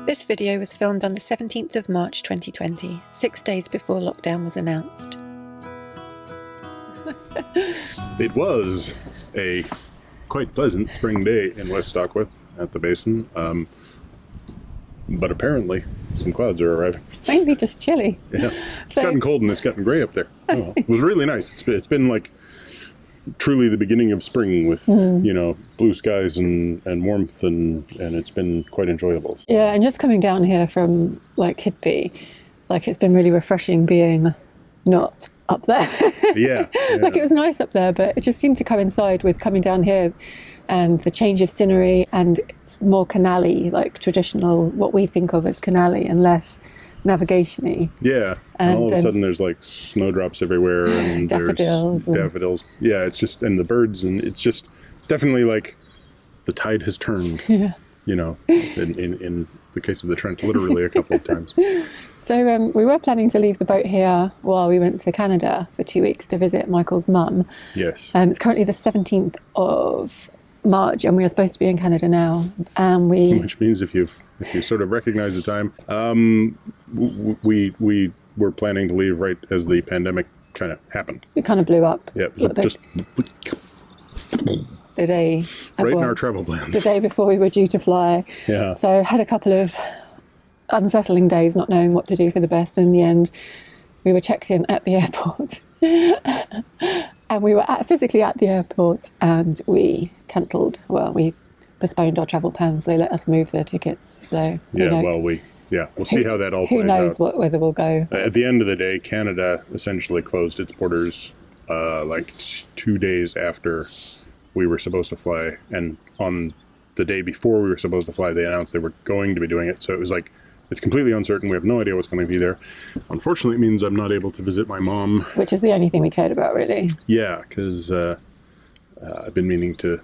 This video was filmed on the 17th of March 2020, 6 days before lockdown was announced. It was a quite pleasant spring day in West Stockwith at the basin, but apparently some clouds are arriving. Mainly just chilly. Yeah, it's gotten cold and it's gotten grey up there. Oh, it was really nice. It's been like truly the beginning of spring with, you know, blue skies and warmth, and it's been quite enjoyable. Yeah, and just coming down here from like Hidby, like it's been really refreshing being not up there. Yeah. Like it was nice up there, but it just seemed to coincide with coming down here and the change of scenery, and it's more canal-y, like traditional, what we think of as canal-y, and less navigation-y. Yeah, and all of a sudden there's like snowdrops everywhere, and daffodils. There's daffodils. Yeah, it's just, and the birds, and it's definitely like the tide has turned. Yeah. You know, in the case of the Trent, literally a couple of times. So we were planning to leave the boat here while we went to Canada for 2 weeks to visit Michael's mum. Yes. It's currently the 17th of March, and we are supposed to be in Canada now. Which means if you sort of recognize the time, we were planning to leave right as the pandemic kind of happened. It kind of blew up. Yeah, just the day right in our travel plans. The day before we were due to fly. Yeah. So I had a couple of unsettling days, not knowing what to do for the best. And in the end, we were checked in at the airport. And we were physically at the airport, and we cancelled. Well, we postponed our travel plans. They let us move their tickets. So yeah, we'll see how that all plays out. Who knows whether we'll go. At the end of the day, Canada essentially closed its borders like 2 days after we were supposed to fly, and on the day before we were supposed to fly, they announced they were going to be doing it. So it was like, it's completely uncertain. We have no idea what's going to be there. Unfortunately, it means I'm not able to visit my mom. Which is the only thing we cared about, really. Yeah, because I've been needing to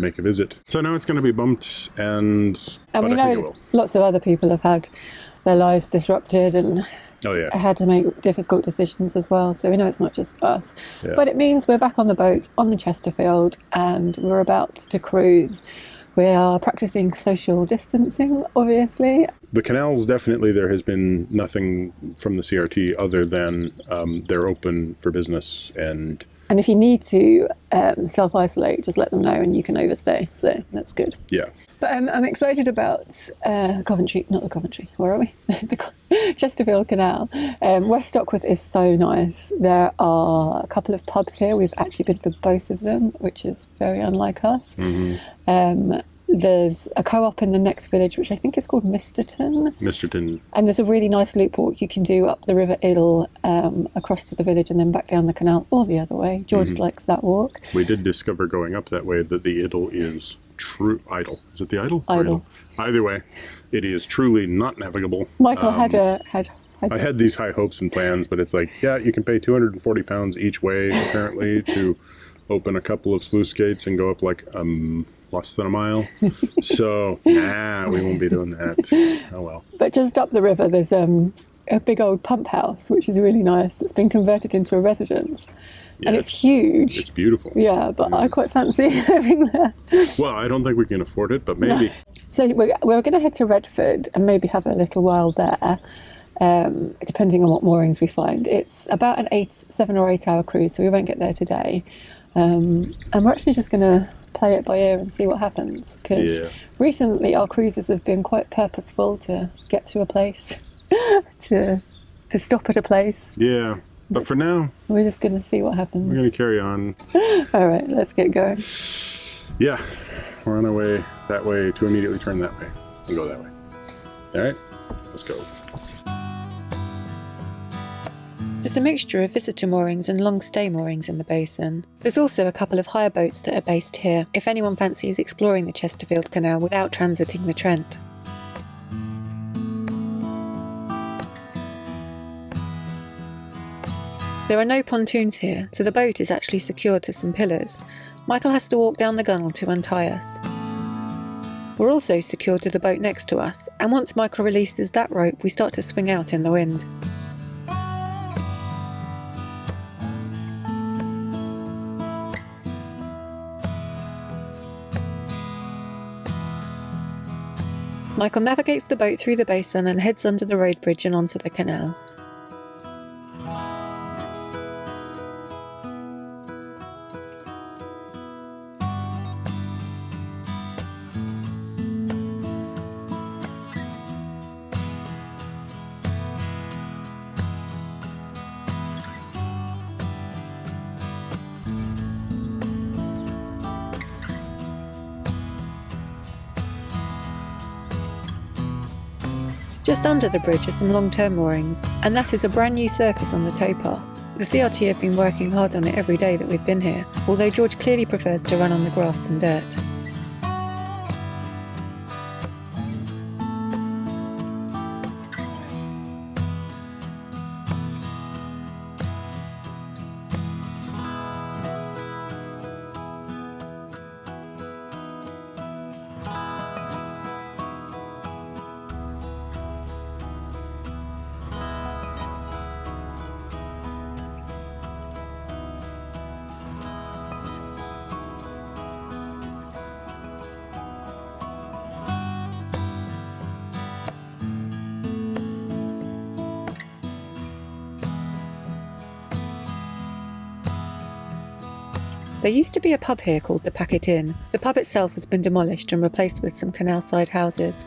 make a visit. So now it's going to be bumped, and we know lots of other people have had their lives disrupted and had to make difficult decisions as well. So we know it's not just us. Yeah. But it means we're back on the boat on the Chesterfield, and we're about to cruise. We are practicing social distancing, obviously. The canals, definitely, there has been nothing from the CRT other than they're open for business. And if you need to self-isolate, just let them know and you can overstay. So that's good. Yeah. But I'm excited about where are we? The Chesterfield Canal. West Stockwith is so nice. There are a couple of pubs here. We've actually been to both of them, which is very unlike us. Mm-hmm. There's a co-op in the next village, which I think is called Misterton. And there's a really nice loop walk you can do up the River Idle, across to the village and then back down the canal or the other way. George likes that walk. We did discover going up that way that the Idle is idle. Is it the Idle? Idle. Either way, it is truly not navigable. Michael I had these high hopes and plans, but it's like, yeah, you can pay £240 each way, apparently, to open a couple of sluice gates and go up like less than a mile. So, we won't be doing that. Oh well. But just up the river, there's a big old pump house, which is really nice. It's been converted into a residence. Yeah, and it's huge. It's beautiful. Yeah, but I quite fancy living there. Well, I don't think we can afford it, but maybe. No. So we're going to head to Redford and maybe have a little while there, depending on what moorings we find. It's about an 7 or 8 hour cruise, so we won't get there today. And we're actually just going to play it by ear and see what happens, because recently our cruises have been quite purposeful to get to a place, to stop at a place. Yeah, but for now we're just going to see what happens. We're going to carry on. All right, let's get going. Yeah, we're on our way that way to immediately turn that way and go that way. All right, let's go. There's a mixture of visitor moorings and long stay moorings in the basin. There's also a couple of hire boats that are based here if anyone fancies exploring the Chesterfield Canal without transiting the Trent. There are no pontoons here, so the boat is actually secured to some pillars. Michael has to walk down the gunnel to untie us. We're also secured to the boat next to us, and once Michael releases that rope, we start to swing out in the wind. Michael navigates the boat through the basin and heads under the road bridge and onto the canal. Just under the bridge are some long-term moorings, and that is a brand new surface on the towpath. The CRT have been working hard on it every day that we've been here, although George clearly prefers to run on the grass and dirt. There used to be a pub here called the Packet Inn. The pub itself has been demolished and replaced with some canal-side houses.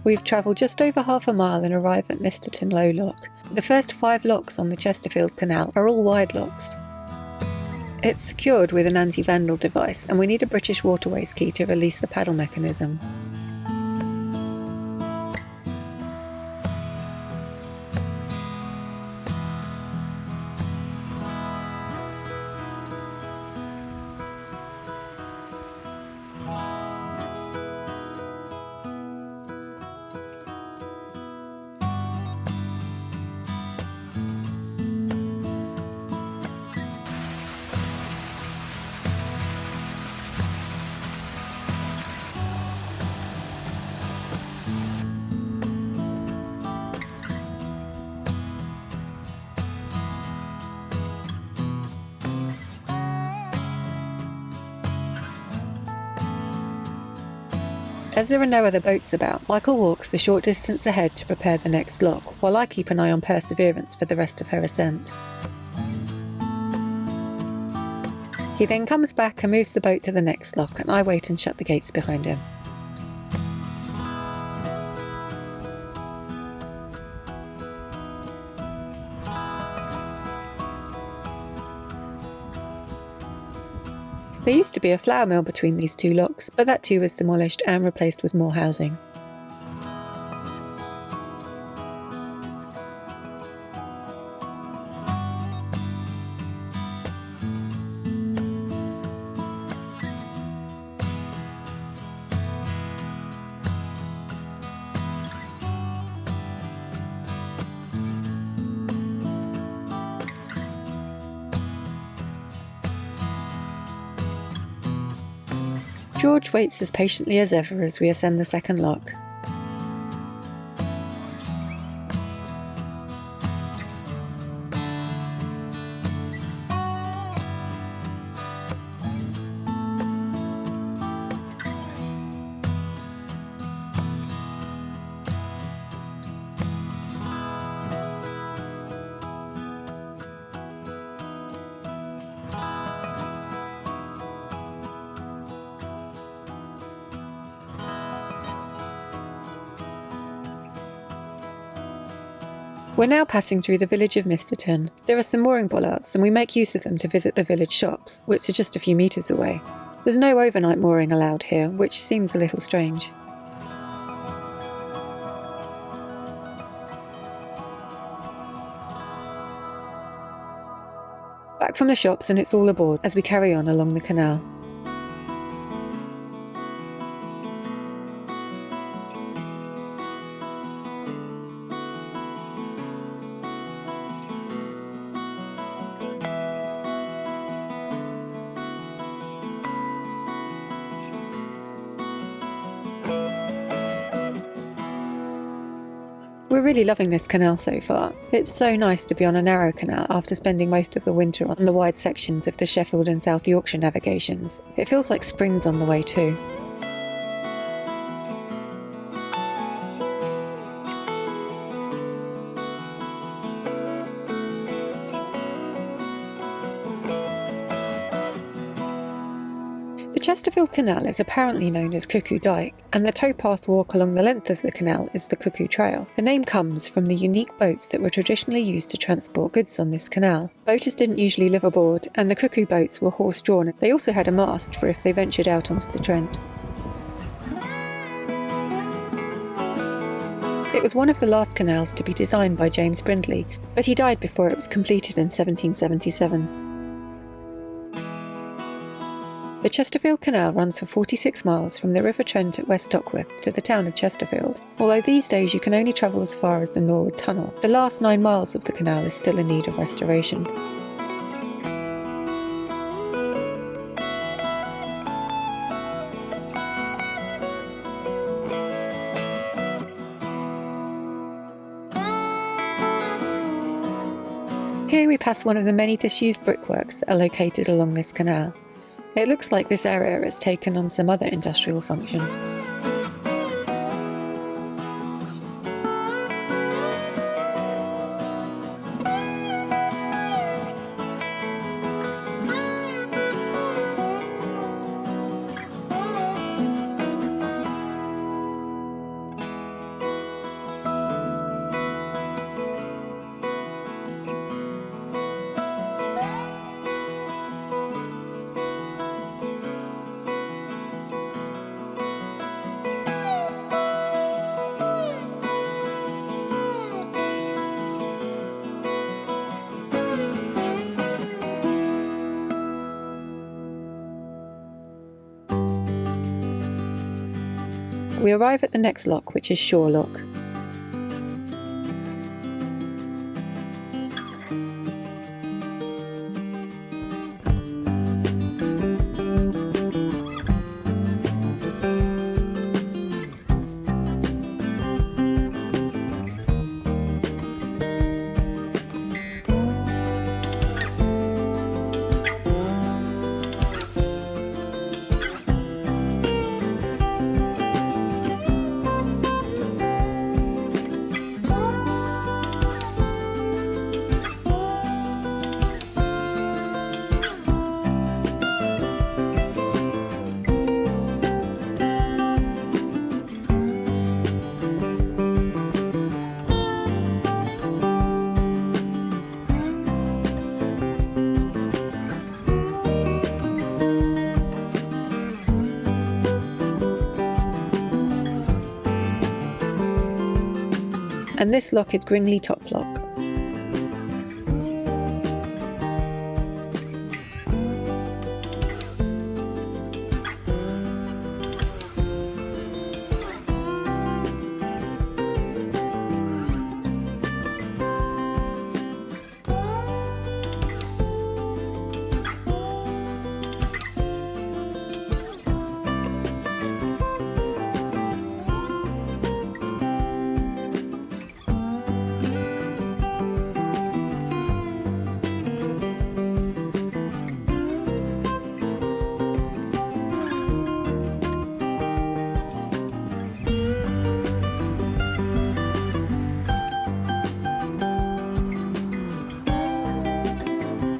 We've travelled just over half a mile and arrive at Misterton Low Lock. The first 5 locks on the Chesterfield Canal are all wide locks. It's secured with an anti-vandal device, and we need a British Waterways key to release the paddle mechanism. As there are no other boats about, Michael walks the short distance ahead to prepare the next lock, while I keep an eye on Perseverance for the rest of her ascent. He then comes back and moves the boat to the next lock, and I wait and shut the gates behind him. There used to be a flour mill between these 2 locks, but that too was demolished and replaced with more housing. George waits as patiently as ever as we ascend the second lock. We're now passing through the village of Misterton. There are some mooring bollards, and we make use of them to visit the village shops, which are just a few metres away. There's no overnight mooring allowed here, which seems a little strange. Back from the shops, and it's all aboard as we carry on along the canal. We're really loving this canal so far. It's so nice to be on a narrow canal after spending most of the winter on the wide sections of the Sheffield and South Yorkshire navigations. It feels like spring's on the way too. The Chesterfield Canal is apparently known as Cuckoo Dyke, and the towpath walk along the length of the canal is the Cuckoo Trail. The name comes from the unique boats that were traditionally used to transport goods on this canal. Boaters didn't usually live aboard, and the Cuckoo boats were horse-drawn. They also had a mast for if they ventured out onto the Trent. It was one of the last canals to be designed by James Brindley, but he died before it was completed in 1777. The Chesterfield Canal runs for 46 miles from the River Trent at West Stockwith to the town of Chesterfield. Although these days you can only travel as far as the Norwood Tunnel, the last 9 miles of the canal is still in need of restoration. Here we pass one of the many disused brickworks that are located along this canal. It looks like this area has taken on some other industrial function. We arrive at the next lock, which is Shore Lock. And this lock is Gringley Top Lock.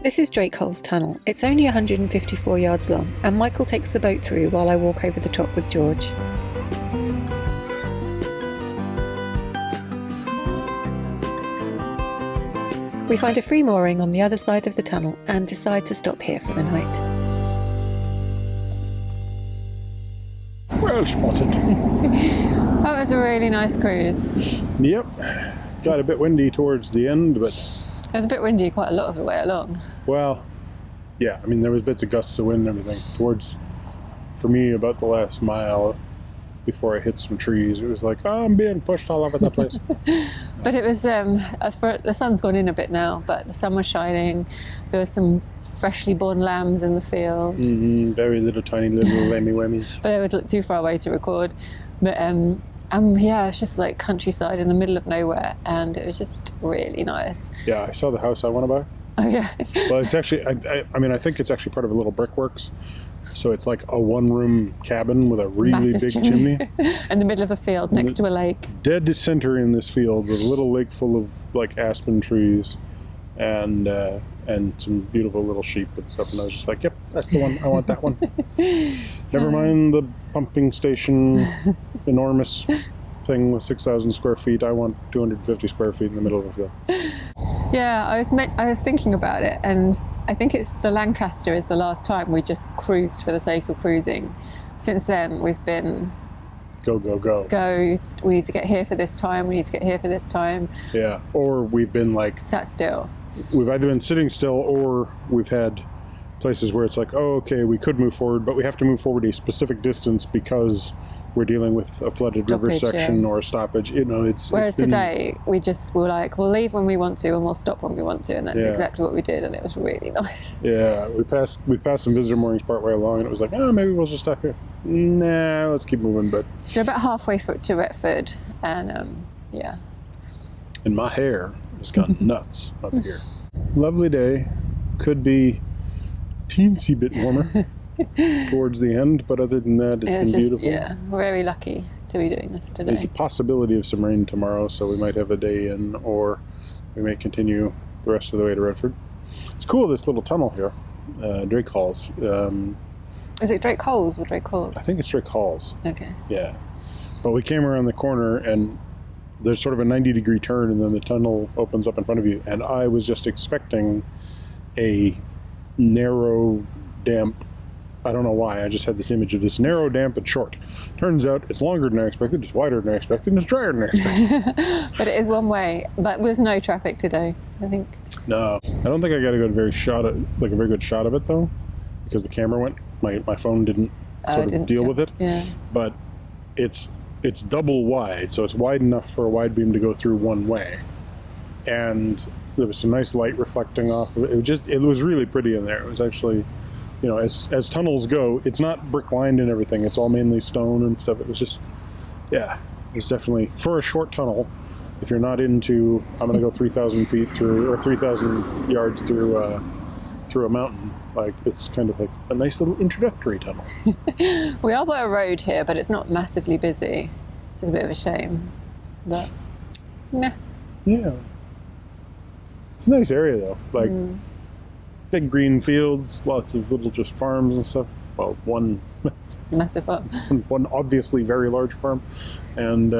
This is Drakeholes Tunnel. It's only 154 yards long, and Michael takes the boat through while I walk over the top with George. We find a free mooring on the other side of the tunnel and decide to stop here for the night. Well spotted. That was a really nice cruise. Yep. Got a bit windy towards the end, but... It was a bit windy quite a lot of the way along. Well, yeah, I mean, there was bits of gusts of wind and everything. Towards, for me, about the last mile before I hit some trees, it was like, oh, I'm being pushed all over the place. But it was, the sun's gone in a bit now, but the sun was shining. There were some freshly born lambs in the field. Very little, tiny little lammy whammies. But they would look too far away to record. But Yeah, it's just like countryside in the middle of nowhere, and it was just really nice. Yeah, I saw the house I want to buy. Oh yeah. Well, it's actually, I mean, I think it's actually part of a little brickworks. So it's like a one-room cabin with a really Massive big chimney. In the middle of a field next to a lake. Dead center in this field with a little lake full of like aspen trees and some beautiful little sheep and stuff. And I was just like, yep, that's the one. I want that one. Never mind the pumping station, enormous thing with 6,000 square feet. I want 250 square feet in the middle of a field. Yeah, I was thinking about it, and I think it's the Lancaster is the last time we just cruised for the sake of cruising. Since then, we've been go. We need to get here for this time. We need to get here for this time. Yeah, or we've been like sat still. We've either been sitting still, or we've had places where it's like, oh, okay, we could move forward, but we have to move forward a specific distance because we're dealing with a flooded river section or a stoppage. You know, Whereas today, we just were like, we'll leave when we want to and we'll stop when we want to, and that's exactly what we did, and it was really nice. Yeah, we passed some visitor moorings partway along, and it was like, oh, maybe we'll just stop here. Nah, let's keep moving. But so about halfway to Retford, and yeah. And my hair has gone nuts up here. Lovely day. Could be a teensy bit warmer towards the end, but other than that, it's been beautiful. Yeah, we're very lucky to be doing this today. There's a possibility of some rain tomorrow, so we might have a day in, or we may continue the rest of the way to Retford. It's cool, this little tunnel here, Drakeholes. Is it Drakeholes or Drakeholes? I think it's Drakeholes. Okay. Yeah. But we came around the corner, and there's sort of a 90-degree turn, and then the tunnel opens up in front of you, and I was just expecting a narrow, damp, I don't know why, I just had this image of this narrow, damp, and short. Turns out it's longer than I expected, it's wider than I expected, and it's drier than I expected. But it is one way, but there's no traffic today, I think. No, I don't think I got a very good shot of it, though, because the camera went, my phone didn't deal with it. Yeah. But it's double wide, so it's wide enough for a wide beam to go through one way. And there was some nice light reflecting off of it. It was really pretty in there. It was actually, you know, as tunnels go, it's not brick lined and everything. It's all mainly stone and stuff. It was just, yeah, it's definitely, for a short tunnel, if you're not into, I'm going to go 3,000 feet through, or 3,000 yards through a mountain, like, it's kind of like a nice little introductory tunnel. We are by a road here, but it's not massively busy, which is a bit of a shame. But, meh. Yeah. It's a nice area, though. Like, big green fields, lots of little just farms and stuff. Well, one massive farm. One obviously very large farm. And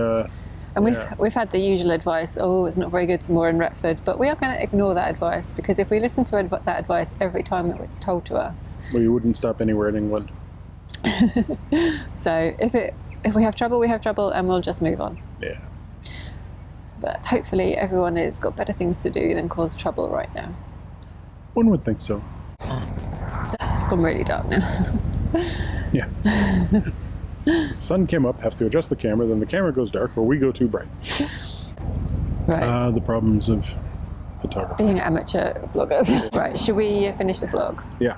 we've had the usual advice, oh, it's not very good to moor in Retford, but we are going to ignore that advice, because if we listen to that advice every time it's told to us, well, you wouldn't stop anywhere in England. So if we have trouble, we have trouble, and we'll just move on. Yeah. But hopefully everyone has got better things to do than cause trouble right now. One would think so. It's gone really dark now. Yeah. The sun came up, have to adjust the camera, then the camera goes dark, or we go too bright. Right. The problems of photography. Being amateur vloggers. Right, should we finish the vlog? Yeah.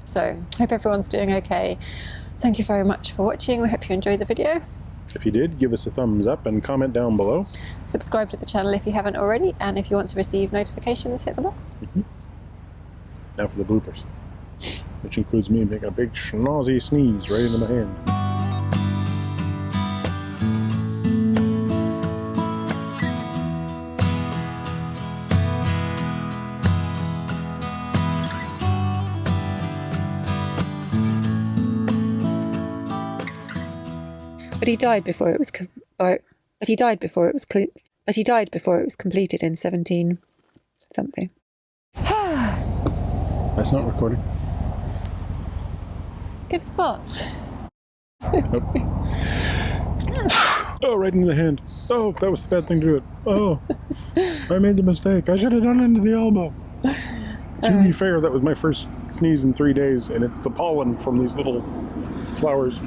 So, hope everyone's doing okay. Thank you very much for watching. We hope you enjoyed the video. If you did, give us a thumbs up and comment down below. Subscribe to the channel if you haven't already, and if you want to receive notifications, hit the bell. Now for the bloopers, which includes me making a big schnozzy sneeze right into my hand. But he died before it was completed in 17 something. That's not recording. Good spot. Nope. Oh, right into the hand. Oh, that was the bad thing to do it. Oh, I made the mistake. I should have done it into the elbow. To be fair, that was my first sneeze in 3 days, and it's the pollen from these little flowers.